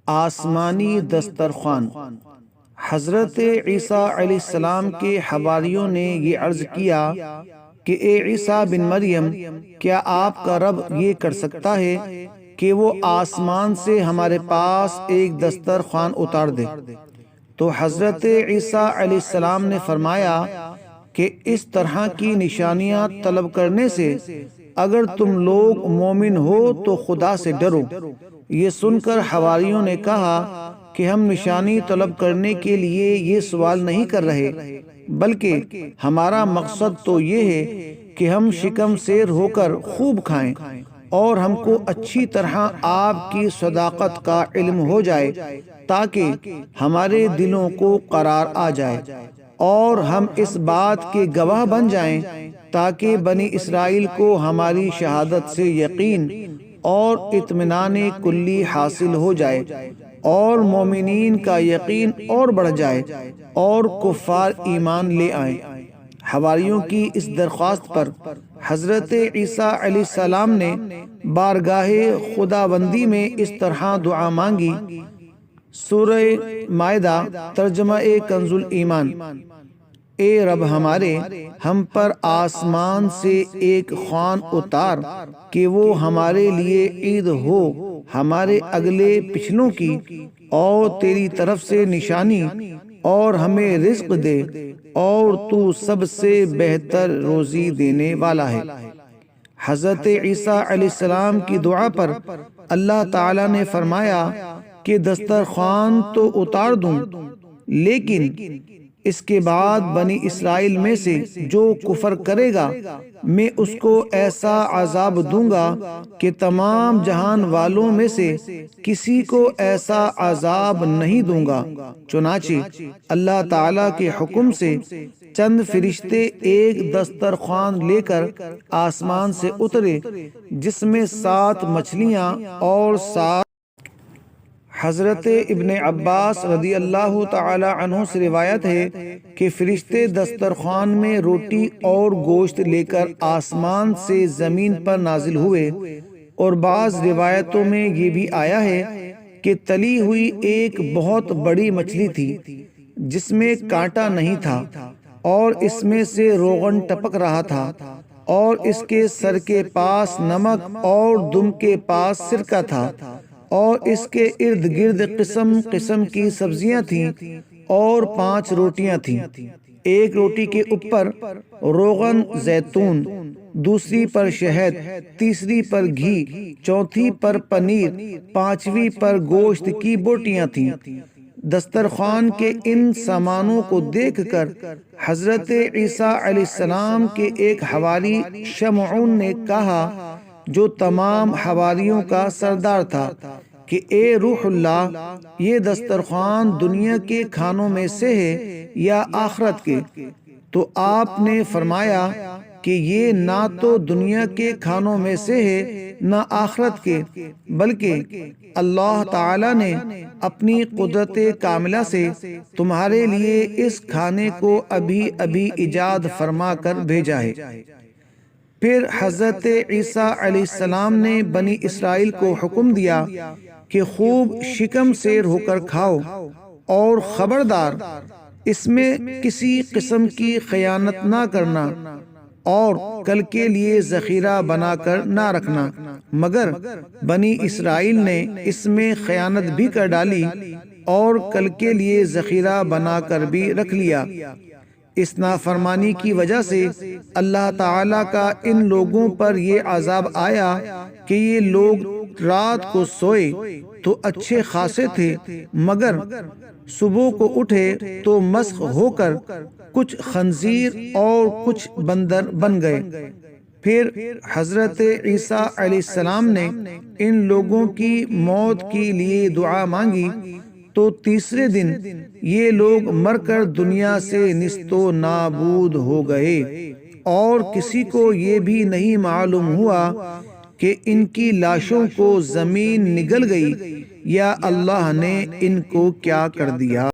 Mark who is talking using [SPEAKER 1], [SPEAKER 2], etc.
[SPEAKER 1] آسمانی دسترخوان۔ حضرت عیسیٰ علیہ السلام کے حواریوں نے یہ عرض کیا کہ اے عیسیٰ بن مریم، کیا آپ کا رب یہ کر سکتا ہے کہ وہ آسمان سے ہمارے پاس ایک دسترخوان اتار دے؟ تو حضرت عیسیٰ علیہ السلام نے فرمایا کہ اس طرح کی نشانیاں طلب کرنے سے اگر تم لوگ مومن ہو تو خدا سے ڈرو۔ یہ سن کر حواریوں نے کہا کہ ہم نشانی طلب کرنے کے لیے یہ سوال نہیں کر رہے، بلکہ ہمارا مقصد تو یہ ہے کہ ہم شکم سیر ہو کر خوب کھائیں اور ہم کو اچھی طرح آپ کی صداقت کا علم ہو جائے، تاکہ ہمارے دلوں کو قرار آ جائے اور ہم اس بات کے گواہ بن جائیں، تاکہ بنی اسرائیل کو ہماری شہادت سے یقین اور اطمینان کلی حاصل ہو جائے اور مومنین کا یقین اور بڑھ جائے اور کفار ایمان لے آئیں۔ حواریوں کی اس درخواست پر حضرت عیسیٰ علیہ السلام نے بارگاہ خداوندی میں اس طرح دعا مانگی۔ سورہ مائدہ، ترجمہ کنز الایمان۔ اے رب ہمارے، ہم پر آسمان سے ایک خوان اتار کہ وہ ہمارے لیے عید ہو، ہمارے اگلے پچھلوں کی، اور تیری طرف سے نشانی، اور ہمیں رزق دے، اور تو سب سے بہتر روزی دینے والا ہے۔ حضرت عیسیٰ علیہ السلام کی دعا پر اللہ تعالیٰ نے فرمایا کہ دسترخوان تو اتار دوں، لیکن اس کے بعد بنی اسرائیل میں سے جو کفر کرے گا میں اس کو ایسا عذاب دوں گا کہ تمام جہان والوں میں سے کسی کو ایسا عذاب نہیں دوں گا۔ چنانچہ اللہ تعالیٰ کے حکم سے چند فرشتے ایک دسترخوان لے کر آسمان سے اترے، جس میں 7 مچھلیاں اور 7۔ حضرت ابن عباس رضی اللہ تعالی عنہ سے روایت ہے کہ فرشتے دسترخوان میں روٹی اور گوشت لے کر آسمان سے زمین پر نازل ہوئے، اور بعض روایتوں میں یہ بھی آیا ہے کہ تلی ہوئی ایک بہت بڑی مچھلی تھی جس میں کانٹا نہیں تھا، اور اس میں سے روغن ٹپک رہا تھا، اور اس کے سر کے پاس نمک اور دم کے پاس سرکہ تھا، اور اس کے ارد گرد قسم قسم کی سبزیاں تھیں اور 5 روٹیاں تھیں۔ ایک روٹی کے اوپر روغن زیتون، دوسری پر شہد، تیسری پر گھی، چوتھی پر پنیر، 5ویں پر گوشت کی بوٹیاں تھیں۔ دسترخوان کے ان سامانوں کو دیکھ کر حضرت عیسیٰ علیہ السلام کے ایک حواری شمعون نے کہا، جو تمام حواریوں کا سردار تھا، کہ اے روح اللہ، یہ دسترخوان دنیا کے کھانوں میں سے ہے یا آخرت کے؟ تو آپ نے فرمایا کہ یہ نہ تو دنیا کے کھانوں میں سے ہے نہ آخرت کے، بلکہ اللہ تعالی نے اپنی قدرت کاملہ سے تمہارے لیے اس کھانے کو ابھی ابھی ایجاد فرما کر بھیجا ہے۔ پھر حضرت عیسیٰ علیہ السلام نے بنی اسرائیل کو حکم دیا کہ خوب شکم سیر ہو کر کھاؤ، اور خبردار اس میں کسی قسم کی خیانت نہ کرنا، اور کل کے لیے ذخیرہ بنا کر نہ رکھنا۔ مگر بنی اسرائیل نے اس میں خیانت بھی کر ڈالی اور کل کے لیے ذخیرہ بنا کر بھی رکھ لیا۔ اس نافرمانی کی وجہ سے اللہ تعالیٰ کا ان لوگوں پر یہ عذاب آیا کہ یہ لوگ رات کو سوئے تو اچھے خاصے تھے، مگر صبح کو اٹھے تو مسخ ہو کر کچھ خنزیر اور کچھ بندر بن گئے۔ پھر حضرت عیسیٰ علیہ السلام نے ان لوگوں کی موت کے لیے دعا مانگی، تو تیسرے دن یہ لوگ مر کر دنیا سے نیست و نابود ہو گئے، اور کسی کو یہ بھی نہیں معلوم ہوا کہ ان کی لاشوں کو زمین نگل گئی یا اللہ نے ان کو کیا کر دیا۔